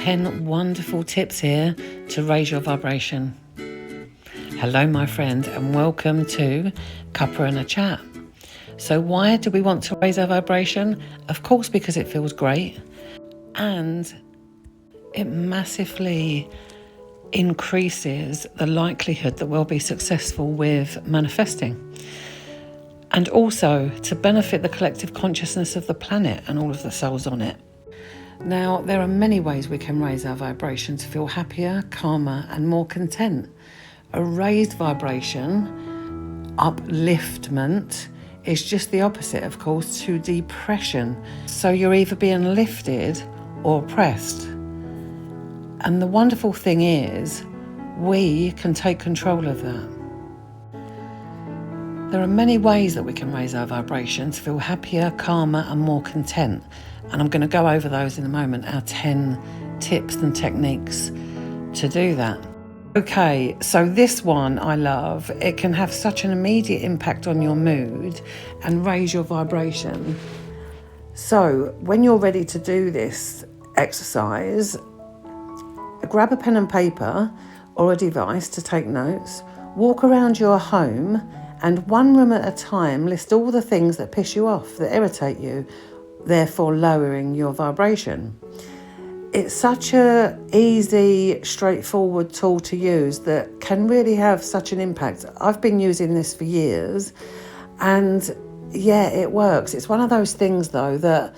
10 wonderful tips here to raise your vibration. Hello, my friend, and welcome to Cuppa and a Chat. So why do we want to raise our vibration? Of course, because it feels great and it massively increases the likelihood that we'll be successful with manifesting. And also to benefit the collective consciousness of the planet and all of the souls on it. Now, there are many ways we can raise our vibration to feel happier, calmer, and more content. A raised vibration, upliftment, is just the opposite, of course, to depression. So you're either being lifted or oppressed. And the wonderful thing is, we can take control of that. There are many ways that we can raise our vibration to feel happier, calmer, and more content. And I'm going to go over those in a moment, our 10 tips and techniques to do that. Okay, so this one I love. It can have such an immediate impact on your mood and raise your vibration. So when you're ready to do this exercise, grab a pen and paper or a device to take notes, walk around your home and one room at a time list all the things that piss you off, that irritate you, therefore lowering your vibration. It's such a easy, straightforward tool to use that can really have such an impact. I've been using this for years and yeah, it works. It's one of those things though that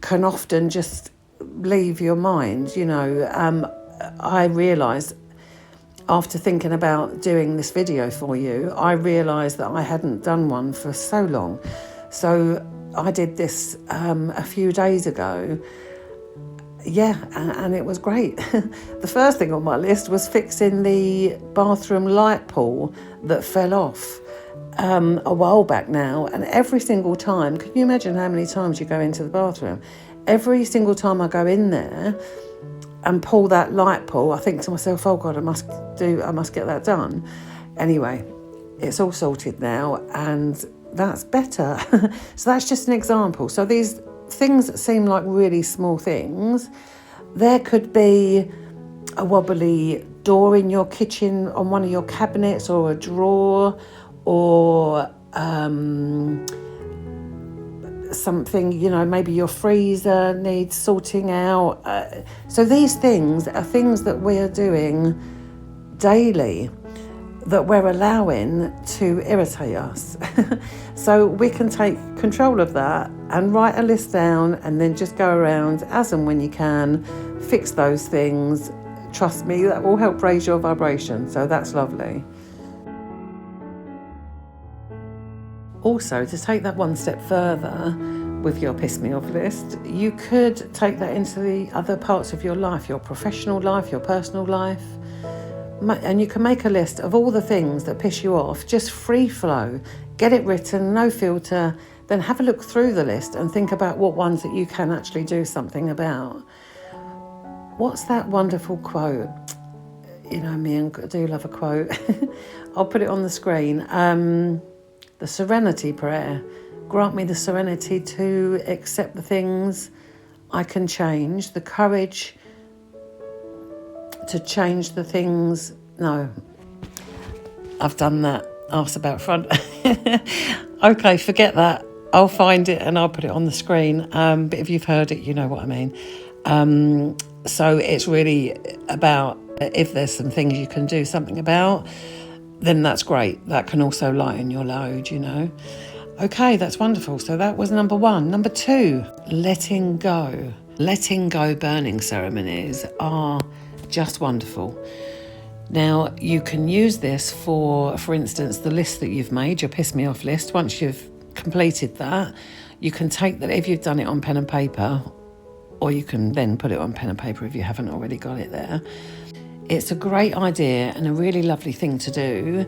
can often just leave your mind, I realised after thinking about doing this video for you, I realised that I hadn't done one for so long. So I did this a few days ago. Yeah, and it was great. The first thing on my list was fixing the bathroom light pool that fell off a while back now. And every single time, can you imagine how many times you go into the bathroom? Every single time I go in there and pull that light pull, I think to myself, oh God, I must get that done. Anyway, it's all sorted now and that's better. So that's just an example. So these things that seem like really small things, there could be a wobbly door in your kitchen on one of your cabinets or a drawer or something, maybe your freezer needs sorting out. So these things are things that we are doing daily that we're allowing to irritate us. So we can take control of that and write a list down and then just go around as and when you can, fix those things. Trust me, that will help raise your vibration. So that's lovely. Also, to take that one step further with your piss me off list, you could take that into the other parts of your life, your professional life, your personal life. And you can make a list of all the things that piss you off, just free flow, get it written, no filter, then have a look through the list and think about what ones that you can actually do something about. What's that wonderful quote? Me, I do love a quote. I'll put it on the screen. The serenity prayer. Grant me the serenity to accept the things I can change, the courage to change the things. No, I've done that. Arse about front. Okay, forget that. I'll find it and I'll put it on the screen. But if you've heard it, you know what I mean. So it's really about if there's some things you can do something about, then that's great. That can also lighten your load, Okay, that's wonderful. So that was number 1. Number 2, letting go. Letting go burning ceremonies are just wonderful. Now, you can use this for instance, the list that you've made, your piss me off list. Once you've completed that, you can take that if you've done it on pen and paper, or you can then put it on pen and paper if you haven't already got it there. It's a great idea and a really lovely thing to do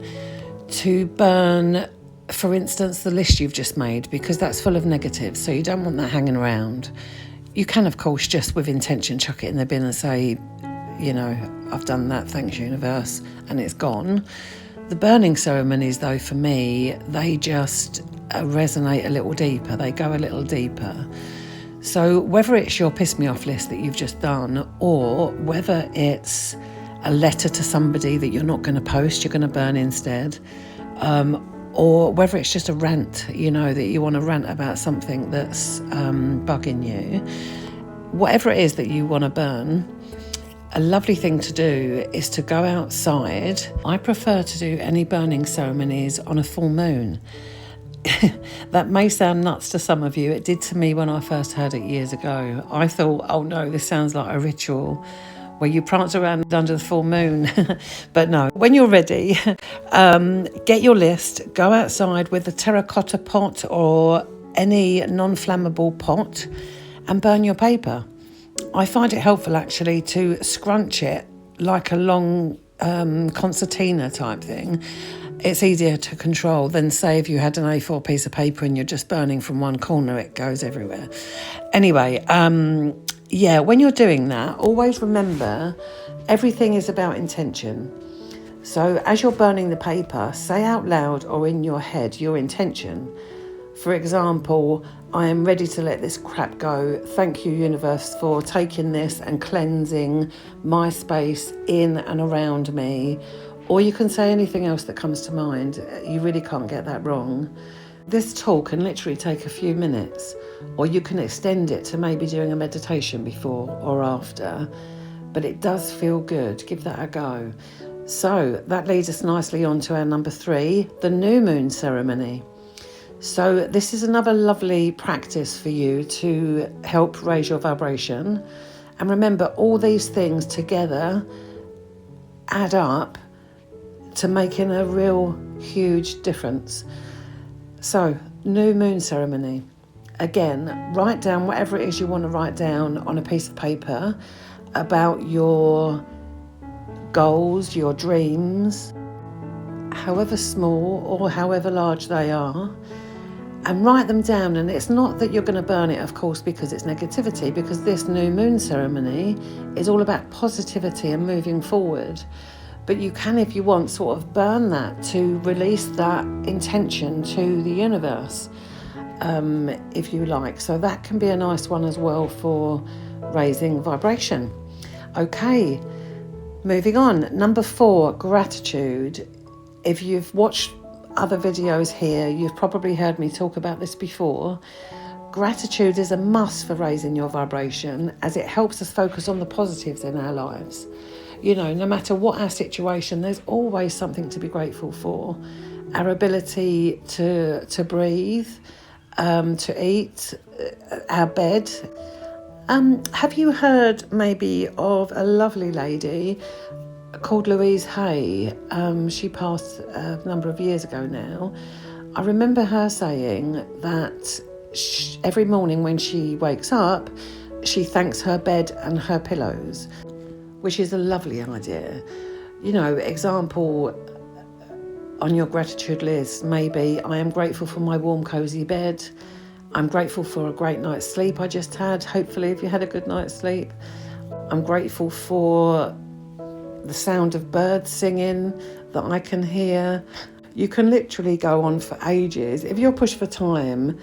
to burn, for instance, the list you've just made, because that's full of negatives, so you don't want that hanging around. You can, of course, just with intention, chuck it in the bin and say, I've done that, thanks universe, and it's gone. The burning ceremonies, though, for me, they just resonate a little deeper. They go a little deeper. So whether it's your piss me off list that you've just done, or whether it's a letter to somebody that you're not going to post, you're going to burn instead, or whether it's just a rant, that you want to rant about something that's bugging you, whatever it is that you want to burn, a lovely thing to do is to go outside. I prefer to do any burning ceremonies on a full moon. That may sound nuts to some of you. It did to me when I first heard it years ago. I thought, oh no, this sounds like a ritual where you prance around under the full moon. But no, when you're ready, get your list, go outside with a terracotta pot or any non-flammable pot and burn your paper. I find it helpful actually to scrunch it like a long concertina type thing. It's easier to control than, say, if you had an A4 piece of paper and you're just burning from one corner, it goes everywhere. Anyway, when you're doing that, always remember everything is about intention. So as you're burning the paper, say out loud or in your head your intention. For example, I am ready to let this crap go. Thank you, universe, for taking this and cleansing my space in and around me. Or you can say anything else that comes to mind. You really can't get that wrong. This tool can literally take a few minutes, or you can extend it to maybe doing a meditation before or after, but it does feel good. Give that a go. So that leads us nicely on to our number 3, the new moon ceremony. So this is another lovely practice for you to help raise your vibration. And remember, all these things together add up to making a real huge difference. So, new moon ceremony. Again, write down whatever it is you want to write down on a piece of paper about your goals, your dreams, however small or however large they are, and write them down. And it's not that you're going to burn it, of course, because it's negativity, because this new moon ceremony is all about positivity and moving forward. But you can, if you want, sort of burn that to release that intention to the universe, if you like. So that can be a nice one as well for raising vibration. Okay, moving on. Number 4, gratitude. If you've watched other videos here, you've probably heard me talk about this before. Gratitude is a must for raising your vibration, as it helps us focus on the positives in our lives. No matter what our situation, there's always something to be grateful for. Our ability to breathe, to eat, our bed. Have you heard maybe of a lovely lady called Louise Hay? She passed a number of years ago now. I remember her saying that every morning when she wakes up, she thanks her bed and her pillows, which is a lovely idea. Example on your gratitude list, maybe I am grateful for my warm, cosy bed. I'm grateful for a great night's sleep I just had. Hopefully, if you had a good night's sleep. I'm grateful for the sound of birds singing that I can hear. You can literally go on for ages. If you're pushed for time,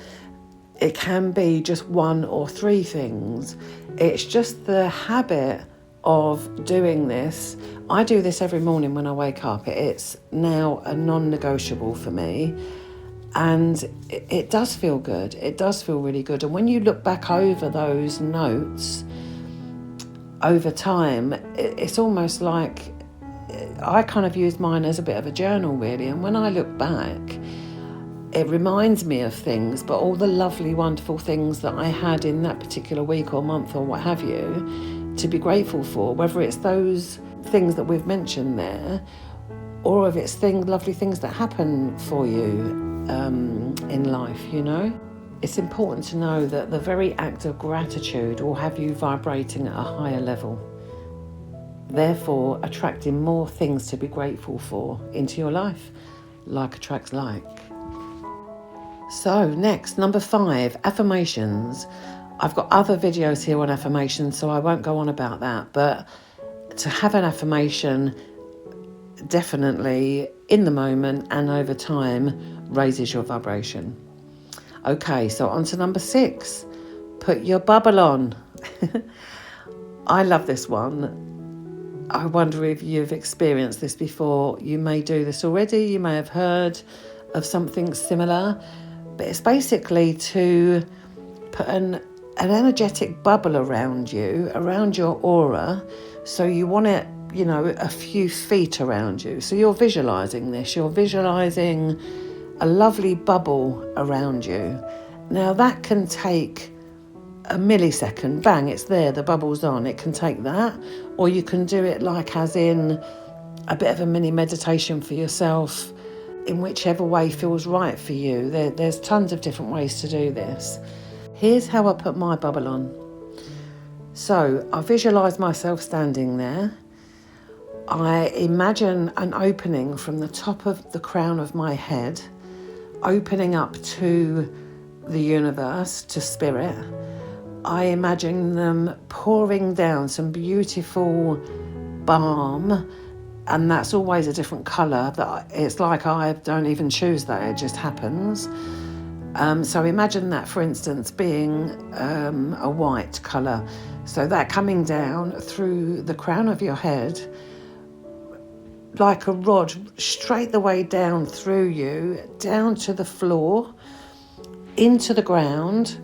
it can be just 1 or 3 things. It's just the habit of doing this. I do this every morning when I wake up. It's now a non-negotiable for me, and it does feel good. It does feel really good. And when you look back over those notes over time, it's almost like I kind of use mine as a bit of a journal, really. And when I look back, it reminds me of things, but all the lovely, wonderful things that I had in that particular week or month or what have you, to be grateful for, whether it's those things that we've mentioned there, or if it's lovely things that happen for you in life, It's important to know that the very act of gratitude will have you vibrating at a higher level, therefore attracting more things to be grateful for into your life. Like attracts like. So next, number 5, affirmations. I've got other videos here on affirmations, so I won't go on about that. But to have an affirmation, definitely in the moment and over time, raises your vibration. Okay, so on to number 6. Put your bubble on. I love this one. I wonder if you've experienced this before. You may do this already. You may have heard of something similar. But it's basically to put an energetic bubble around you, around your aura. So you want it, a few feet around you. So you're visualising this. You're visualising a lovely bubble around you. Now that can take a millisecond. Bang, it's there, the bubble's on. It can take that. Or you can do it like as in a bit of a mini meditation for yourself, in whichever way feels right for you. There's tons of different ways to do this. Here's how I put my bubble on. So I visualise myself standing there. I imagine an opening from the top of the crown of my head, opening up to the universe, to spirit. I imagine them pouring down some beautiful balm, and that's always a different colour. It's like I don't even choose that, it just happens. So imagine that, for instance, being a white colour. So that coming down through the crown of your head, like a rod, straight the way down through you, down to the floor, into the ground,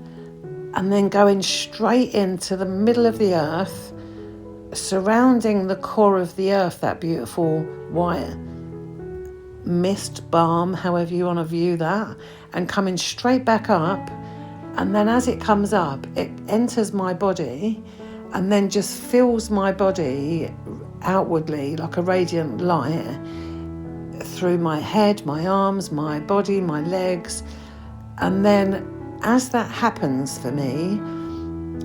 and then going straight into the middle of the earth, surrounding the core of the earth, that beautiful white mist, balm, however you want to view that, and coming straight back up. And then as it comes up, it enters my body and then just fills my body outwardly like a radiant light through my head, my arms, my body, my legs. And then as that happens for me,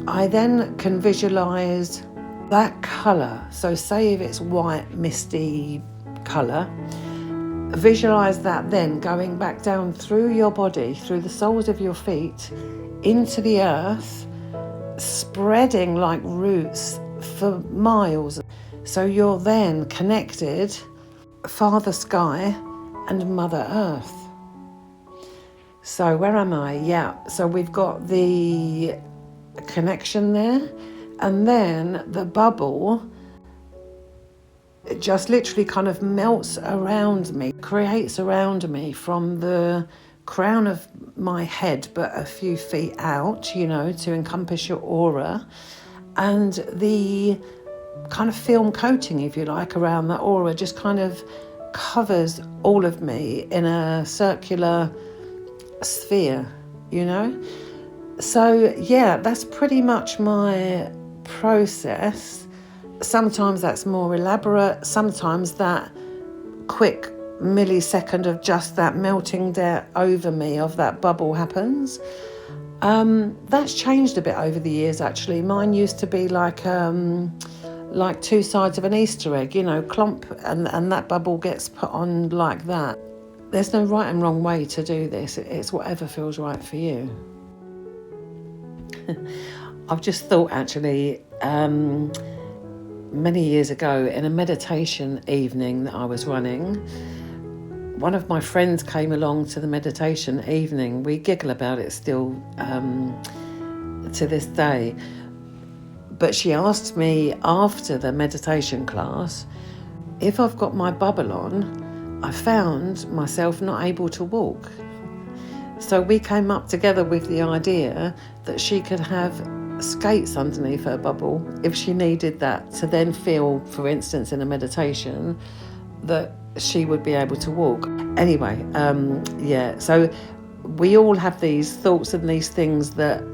I then can visualise that colour. So say if it's white, misty colour, visualise that then going back down through your body, through the soles of your feet, into the earth, spreading like roots for miles. So you're then connected, Father Sky and Mother Earth. So where am I? Yeah, so we've got the connection there, and then the bubble, it just literally kind of melts around me, creates around me from the crown of my head, but a few feet out, to encompass your aura, and the kind of film coating, if you like, around that aura just kind of covers all of me in a circular sphere, So yeah, that's pretty much my process. Sometimes that's more elaborate, sometimes that quick millisecond of just that melting there over me of that bubble happens. That's changed a bit over the years actually. Mine used to be like two sides of an Easter egg, clump, and that bubble gets put on like that. There's no right and wrong way to do this. It's whatever feels right for you. I've just thought actually, many years ago in a meditation evening that I was running, one of my friends came along to the meditation evening. We giggle about it still to this day. But she asked me after the meditation class if I've got my bubble on. I found myself not able to walk. So we came up together with the idea that she could have skates underneath her bubble if she needed that, to then feel, for instance, in a meditation, that she would be able to walk. Anyway, so we all have these thoughts and these things that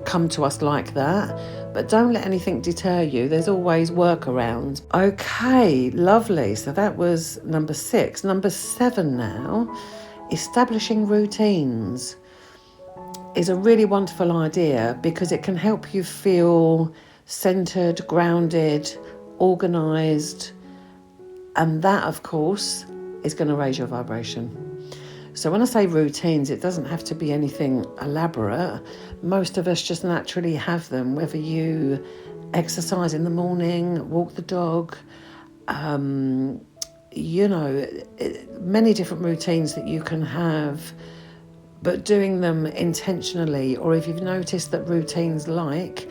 come to us like that, but don't let anything deter you. There's always workarounds. Okay, lovely. So that was number 6. Number 7 now, establishing routines is a really wonderful idea because it can help you feel centred, grounded, organised, and that, of course, is going to raise your vibration. So when I say routines, it doesn't have to be anything elaborate. Most of us just naturally have them, whether you exercise in the morning, walk the dog, many different routines that you can have but doing them intentionally, or if you've noticed that routines like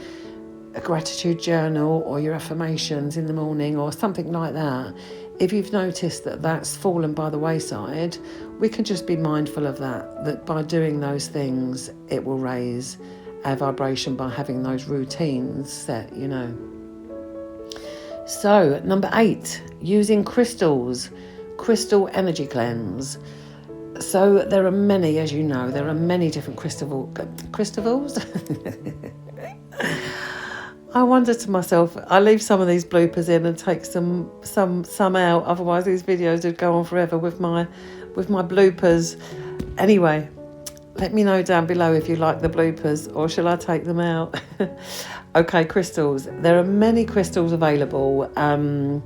a gratitude journal or your affirmations in the morning or something like that, if you've noticed that that's fallen by the wayside, we can just be mindful of that by doing those things, it will raise our vibration by having those routines set, So, number 8, using crystals, crystal energy cleanse. So there are many, as you know, there are many different crystals. I wonder to myself, I leave some of these bloopers in and take some out. Otherwise, these videos would go on forever with my bloopers. Anyway, let me know down below if you like the bloopers, or shall I take them out? Okay, crystals. There are many crystals available. And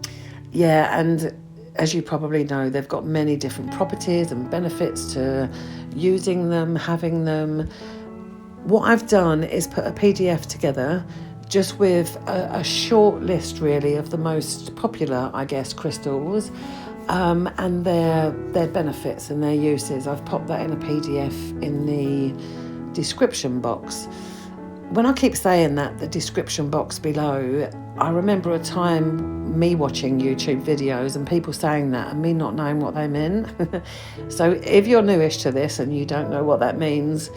as you probably know, they've got many different properties and benefits to using them, having them. What I've done is put a PDF together just with a short list, really, of the most popular, I guess, crystals and their benefits and their uses. I've popped that in a PDF in the description box. When I keep saying that, the description box below, I remember a time me watching YouTube videos and people saying that and me not knowing what they meant. So if you're newish to this and you don't know what that means,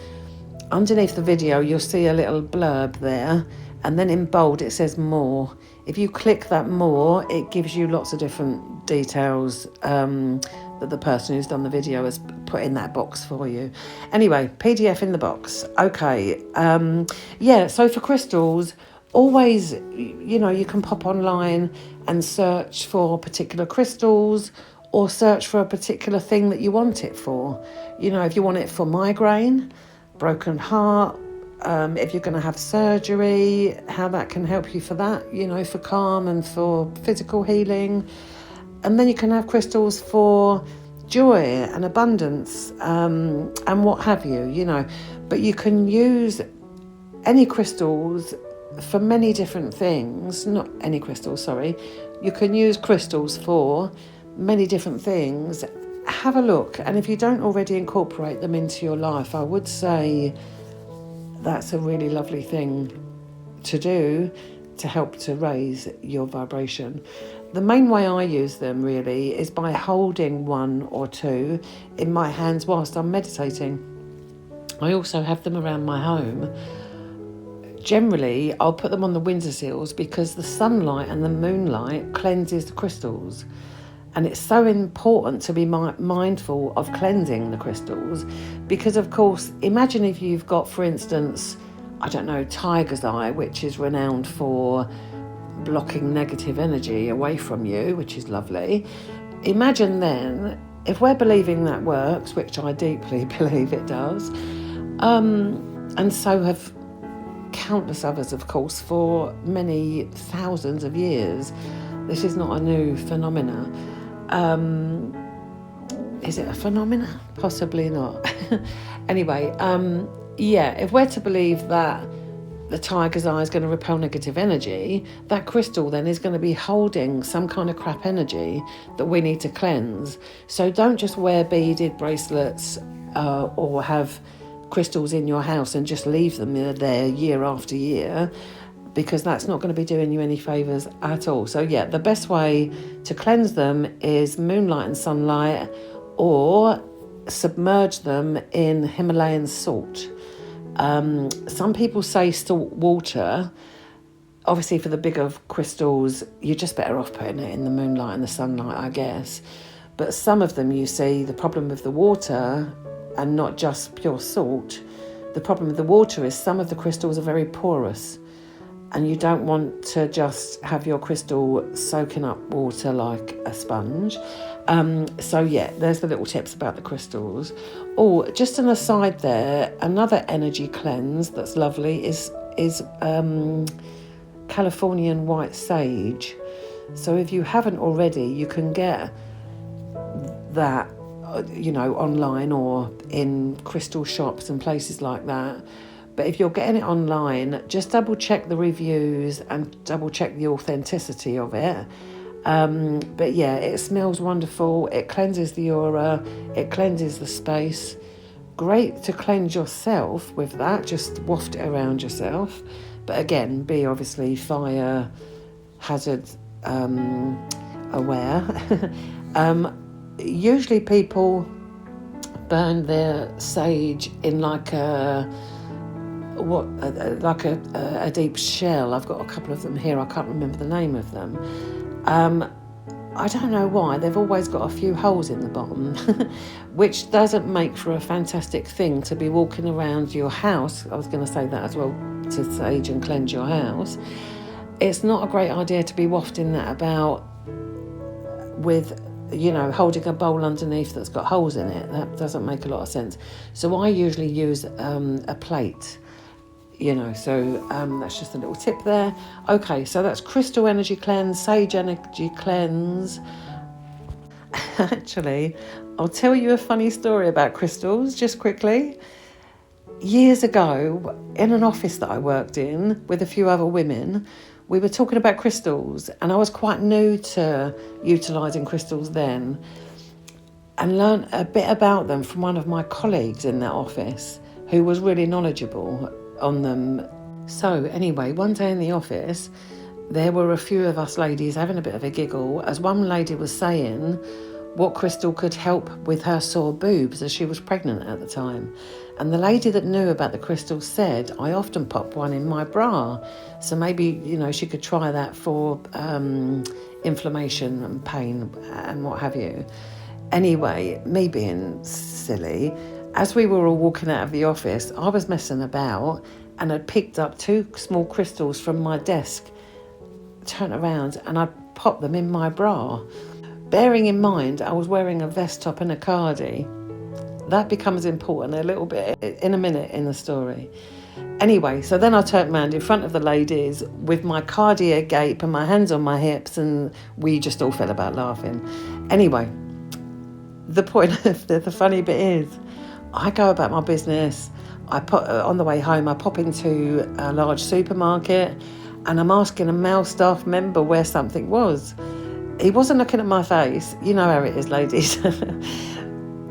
underneath the video you'll see a little blurb there, and then in bold it says more. If you click that more, it gives you lots of different details that the person who's done the video has put in that box for you. Anyway, PDF in the box. Okay, so for crystals, always, you can pop online and search for particular crystals, or search for a particular thing that you want it for. If you want it for migraine, broken heart, if you're going to have surgery, how that can help you for that, for calm and for physical healing. And then you can have crystals for joy and abundance, and what have you, But you can use any crystals for many different things. Not any crystals, sorry. You can use crystals for many different things. Have a look. And if you don't already incorporate them into your life, I would say that's a really lovely thing to do to help to raise your vibration. The main way I use them really is by holding one or two in my hands whilst I'm meditating. I also have them around my home. Generally, I'll put them on the windowsills because the sunlight and the moonlight cleanses the crystals. And it's so important to be mindful of cleansing the crystals because, of course, imagine if you've got, for instance, I don't know, tiger's eye, which is renowned for blocking negative energy away from you, which is lovely. Imagine then, if we're believing that works, which I deeply believe it does, and so have countless others, of course, for many thousands of years. This is not a new phenomena. Is it a phenomena? Possibly not. Anyway, if we're to believe that the tiger's eye is going to repel negative energy, that crystal then is going to be holding some kind of crap energy that we need to cleanse. So don't just wear beaded bracelets or have crystals in your house and just leave them there year after year, because that's not going to be doing you any favours at all. So the best way to cleanse them is moonlight and sunlight, or submerge them in Himalayan salt. Some people say salt water. Obviously for the bigger crystals, you're just better off putting it in the moonlight and the sunlight, I guess. But some of them, you see, the problem with the water, and not just pure salt, the problem with the water is some of the crystals are very porous, and you don't want to just have your crystal soaking up water like a sponge. There's the little tips about the crystals. Oh, just an aside there, another energy cleanse that's lovely is Californian white sage. So if you haven't already, you can get that online or in crystal shops and places like that. But if you're getting it online, just double check the reviews and double check the authenticity of it. It smells wonderful. It cleanses the aura. It cleanses the space. Great to cleanse yourself with that, just waft it around yourself. But again, be obviously fire hazard aware. Usually people burn their sage in like a deep shell. I've got a couple of them here. I can't remember the name of them. I don't know why. They've always got a few holes in the bottom, which doesn't make for a fantastic thing to be walking around your house. I was going to say that as well, to sage and cleanse your house. It's not a great idea to be wafting that about with, holding a bowl underneath that's got holes in it. That doesn't make a lot of sense. So I usually use a plate. So that's just a little tip there. Okay, so that's crystal energy cleanse, sage energy cleanse. Actually, I'll tell you a funny story about crystals just quickly. Years ago, in an office that I worked in with a few other women, we were talking about crystals, and I was quite new to utilising crystals then, and learnt a bit about them from one of my colleagues in that office who was really knowledgeable on them. So anyway, one day in the office, there were a few of us ladies having a bit of a giggle as one lady was saying what crystal could help with her sore boobs, as she was pregnant at the time. And the lady that knew about the crystal said, I often pop one in my bra. So maybe, she could try that for inflammation and pain and what have you. Anyway, me being silly, as we were all walking out of the office, I was messing about and had picked up 2 small crystals from my desk, turned around and I popped them in my bra. Bearing in mind, I was wearing a vest top and a cardi. That becomes important a little bit in a minute in the story. Anyway, so then I turned around in front of the ladies with my cardi agape and my hands on my hips, and we just all fell about laughing. Anyway, the point of the funny bit is, I go about my business. On the way home, I pop into a large supermarket and I'm asking a male staff member where something was. He wasn't looking at my face. You know how it is, ladies.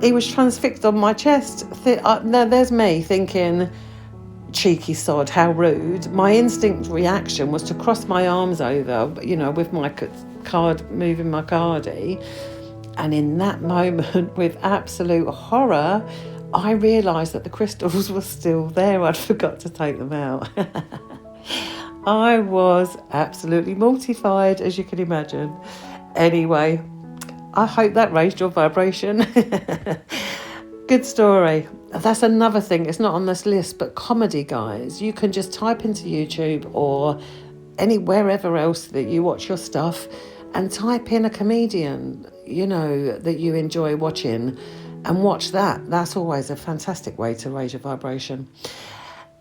He was transfixed on my chest. Now there's me thinking, cheeky sod, how rude. My instinct reaction was to cross my arms over, with my card, moving my cardi. And in that moment, with absolute horror, I realised that the crystals were still there. I'd forgot to take them out. I was absolutely mortified, as you can imagine. Anyway, I hope that raised your vibration. Good story. That's another thing. It's not on this list, but comedy, guys. You can just type into YouTube or wherever else that you watch your stuff and type in a comedian, that you enjoy watching, and watch that. That's always a fantastic way to raise your vibration.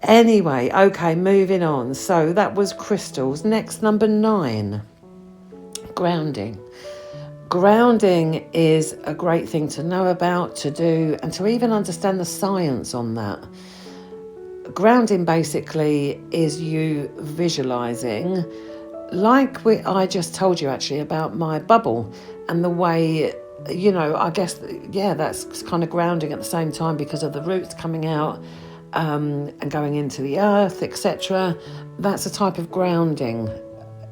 Anyway, okay, moving on. So that was crystals. Next, number 9, grounding. Grounding is a great thing to know about, to do, and to even understand the science on that. Grounding basically is you visualising, like I just told you actually about my bubble and the way, I guess, that's kind of grounding at the same time because of the roots coming out and going into the earth, etc. That's a type of grounding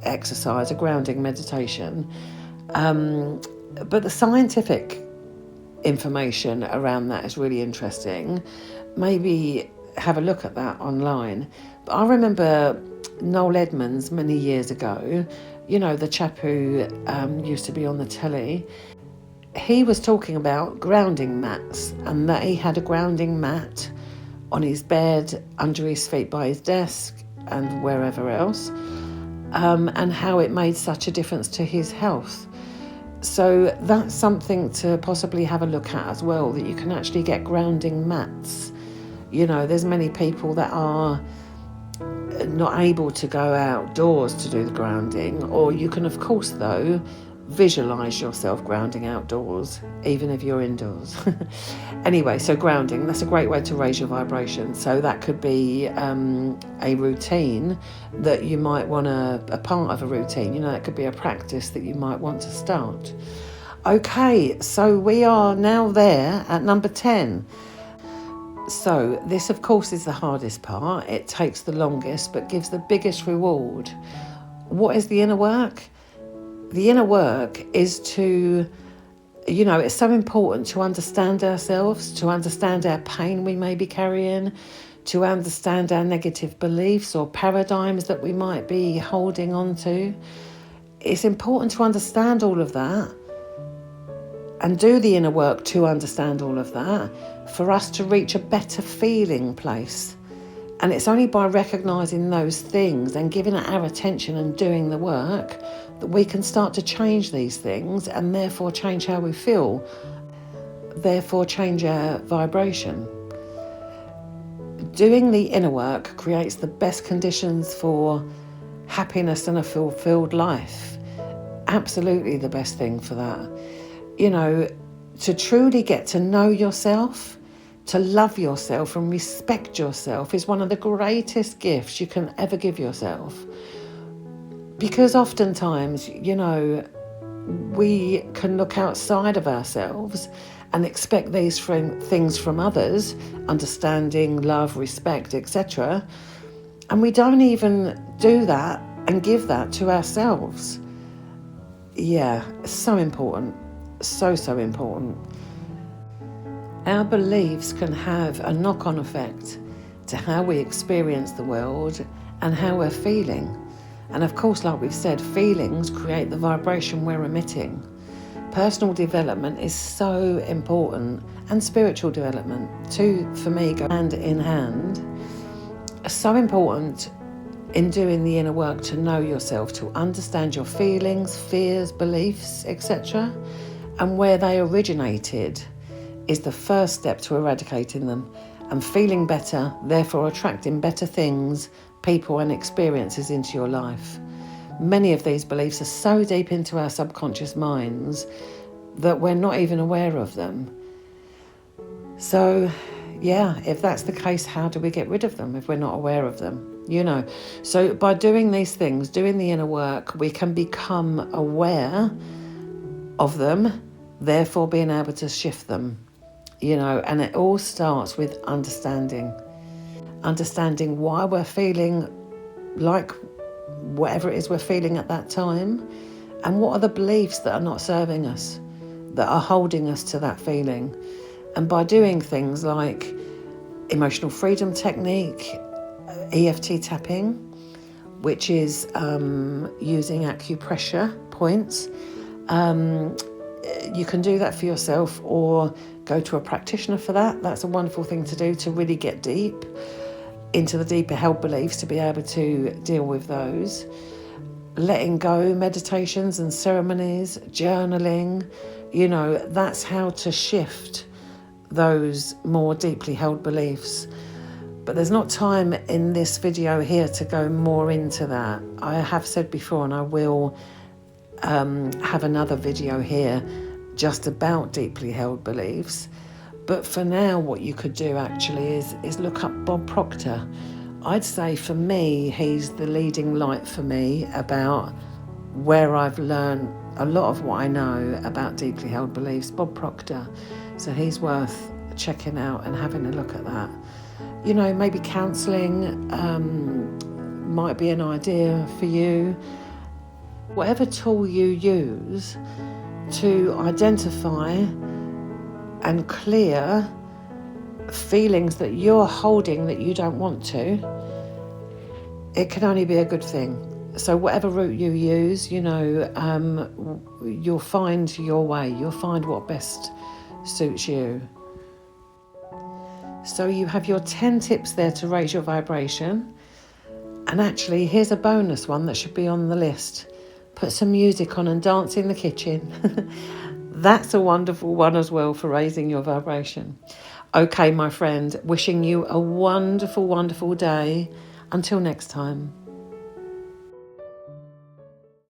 exercise, a grounding meditation. But the scientific information around that is really interesting. Maybe have a look at that online. But I remember Noel Edmonds many years ago, the chap who used to be on the telly. He was talking about grounding mats, and that he had a grounding mat on his bed, under his feet by his desk and wherever else, and how it made such a difference to his health. So that's something to possibly have a look at as well, that you can actually get grounding mats. There's many people that are not able to go outdoors to do the grounding, or you can, of course, though, visualise yourself grounding outdoors, even if you're indoors. Anyway, so grounding, that's a great way to raise your vibration. So that could be a routine that you might want a part of a routine. That could be a practice that you might want to start. Okay, so we are now there at number 10. So this, of course, is the hardest part. It takes the longest, but gives the biggest reward. What is the inner work? The inner work is to, it's so important to understand ourselves, to understand our pain we may be carrying, to understand our negative beliefs or paradigms that we might be holding on to. It's important to understand all of that and do the inner work to understand all of that for us to reach a better feeling place. And it's only by recognising those things and giving it our attention and doing the work that we can start to change these things and therefore change how we feel, therefore change our vibration. Doing the inner work creates the best conditions for happiness and a fulfilled life. Absolutely the best thing for that. To truly get to know yourself, to love yourself and respect yourself is one of the greatest gifts you can ever give yourself. Because oftentimes, we can look outside of ourselves and expect these things from others, understanding, love, respect, etc. And we don't even do that and give that to ourselves. Yeah, so important. So important. Our beliefs can have a knock-on effect to how we experience the world and how we're feeling. And of course, like we've said, feelings create the vibration we're emitting. Personal development is so important, and spiritual development too, for me, go hand in hand. So important in doing the inner work to know yourself, to understand your feelings, fears, beliefs, etc. And where they originated is the first step to eradicating them and feeling better, therefore attracting better things, people and experiences into your life. Many of these beliefs are so deep into our subconscious minds that we're not even aware of them. So, if that's the case, how do we get rid of them if we're not aware of them? So by doing these things, doing the inner work, we can become aware of them, therefore being able to shift them, and it all starts with understanding why we're feeling like whatever it is we're feeling at that time, and what are the beliefs that are not serving us, that are holding us to that feeling. And by doing things like emotional freedom technique, EFT tapping, which is using acupressure points, you can do that for yourself or go to a practitioner for that. That's a wonderful thing to do, to really get deep into the deeper held beliefs, to be able to deal with those. Letting go meditations and ceremonies, journaling, that's how to shift those more deeply held beliefs. But there's not time in this video here to go more into that. I have said before, and I will have another video here just about deeply held beliefs. But for now, what you could do actually is look up Bob Proctor. I'd say for me, he's the leading light for me about where I've learned a lot of what I know about deeply held beliefs, Bob Proctor. So he's worth checking out and having a look at that. Maybe counselling might be an idea for you. Whatever tool you use to identify and clear feelings that you're holding that you don't want to, it can only be a good thing. So whatever route you use, you'll find your way. You'll find what best suits you. So you have your 10 tips there to raise your vibration. And actually, here's a bonus one that should be on the list. Put some music on and dance in the kitchen. That's a wonderful one as well for raising your vibration. Okay, my friend, wishing you a wonderful, wonderful day. Until next time.